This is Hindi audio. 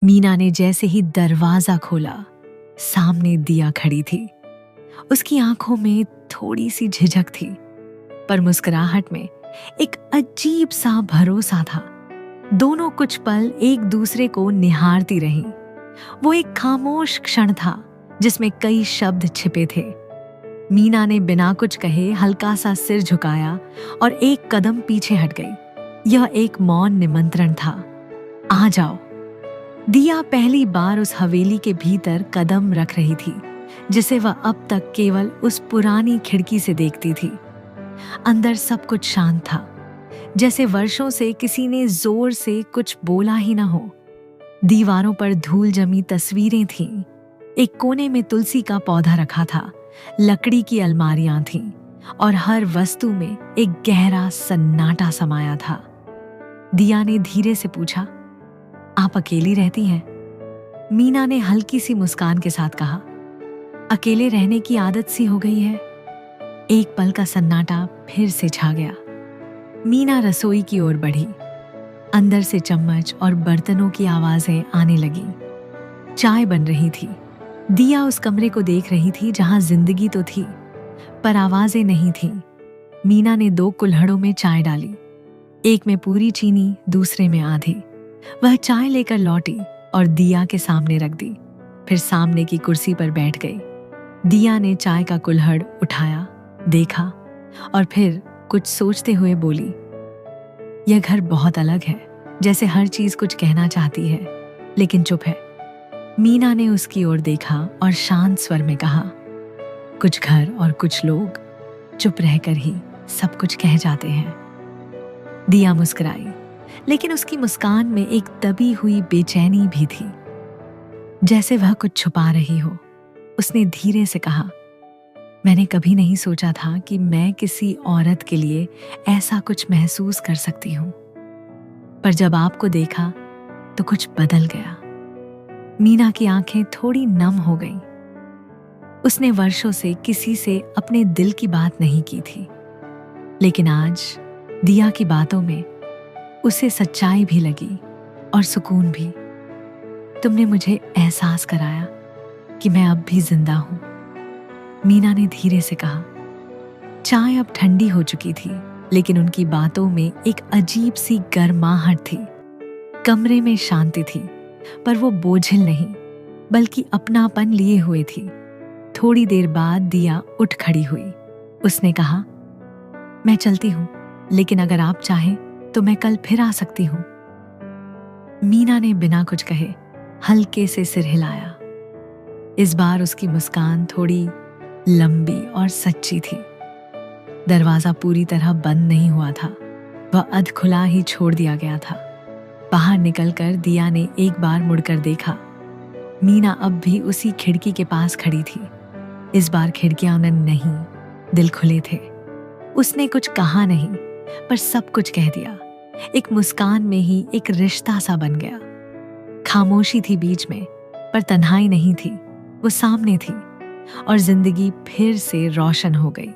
मीना ने जैसे ही दरवाजा खोला, सामने दिया खड़ी थी। उसकी आंखों में थोड़ी सी झिझक थी, पर मुस्कुराहट में एक अजीब सा भरोसा था। दोनों कुछ पल एक दूसरे को निहारती रहीं। वो एक खामोश क्षण था जिसमें कई शब्द छिपे थे। मीना ने बिना कुछ कहे हल्का सा सिर झुकाया और एक कदम पीछे हट गई। यह एक मौन निमंत्रण था। आ जाओ। दिया पहली बार उस हवेली के भीतर कदम रख रही थी, जिसे वह अब तक केवल उस पुरानी खिड़की से देखती थी। अंदर सब कुछ शांत था, जैसे वर्षों से किसी ने जोर से कुछ बोला ही ना हो। दीवारों पर धूल जमी तस्वीरें थीं। एक कोने में तुलसी का पौधा रखा था, लकड़ी की अलमारियां थीं और हर वस्तु में एक गहरा सन्नाटा समाया था। दिया ने धीरे से पूछा, आप अकेली रहती हैं? मीना ने हल्की सी मुस्कान के साथ कहा, अकेले रहने की आदत सी हो गई है। एक पल का सन्नाटा फिर से छा गया। मीना रसोई की ओर बढ़ी। अंदर से चम्मच और बर्तनों की आवाजें आने लगी। चाय बन रही थी। दिया उस कमरे को देख रही थी जहां जिंदगी तो थी, पर आवाजें नहीं थीं। मीना ने 2 कुल्हड़ों में चाय डाली, एक में पूरी चीनी, दूसरे में आधी। वह चाय लेकर लौटी और दिया के सामने रख दी, फिर सामने की कुर्सी पर बैठ गई। दिया ने चाय का कुल्हड़ उठाया, देखा और फिर कुछ सोचते हुए बोली, यह घर बहुत अलग है, जैसे हर चीज कुछ कहना चाहती है लेकिन चुप है। मीना ने उसकी ओर देखा और शांत स्वर में कहा, कुछ घर और कुछ लोग चुप रहकर ही सब कुछ कह जाते हैं। दिया मुस्कुराई, लेकिन उसकी मुस्कान में एक दबी हुई बेचैनी भी थी, जैसे वह कुछ छुपा रही हो। उसने धीरे से कहा, मैंने कभी नहीं सोचा था कि मैं किसी औरत के लिए ऐसा कुछ महसूस कर सकती हूं, पर जब आपको देखा तो कुछ बदल गया। मीना की आंखें थोड़ी नम हो गईं। उसने वर्षों से किसी से अपने दिल की बात नहीं की थी, लेकिन आज दिया की बातों में उसे सच्चाई भी लगी और सुकून भी। तुमने मुझे एहसास कराया कि मैं अब भी जिंदा हूं, मीना ने धीरे से कहा। चाय अब ठंडी हो चुकी थी, लेकिन उनकी बातों में एक अजीब सी गर्माहट थी। कमरे में शांति थी, पर वो बोझिल नहीं, बल्कि अपनापन लिए हुए थी। थोड़ी देर बाद दिया उठ खड़ी हुई। उसने कहा, मैं चलती हूं, लेकिन अगर आप चाहें तो मैं कल फिर आ सकती हूं। मीना ने बिना कुछ कहे हल्के से सिर हिलाया। इस बार उसकी मुस्कान थोड़ी लंबी और सच्ची थी। दरवाजा पूरी तरह बंद नहीं हुआ था, वह अध खुला ही छोड़ दिया गया था। बाहर निकलकर दिया ने एक बार मुड़कर देखा। मीना अब भी उसी खिड़की के पास खड़ी थी। इस बार खिड़कियां नहीं, दिल खुले थे। उसने कुछ कहा नहीं, पर सब कुछ कह दिया। एक मुस्कान में ही एक रिश्ता सा बन गया। खामोशी थी बीच में, पर तन्हाई नहीं थी। वो सामने थी और जिंदगी फिर से रोशन हो गई।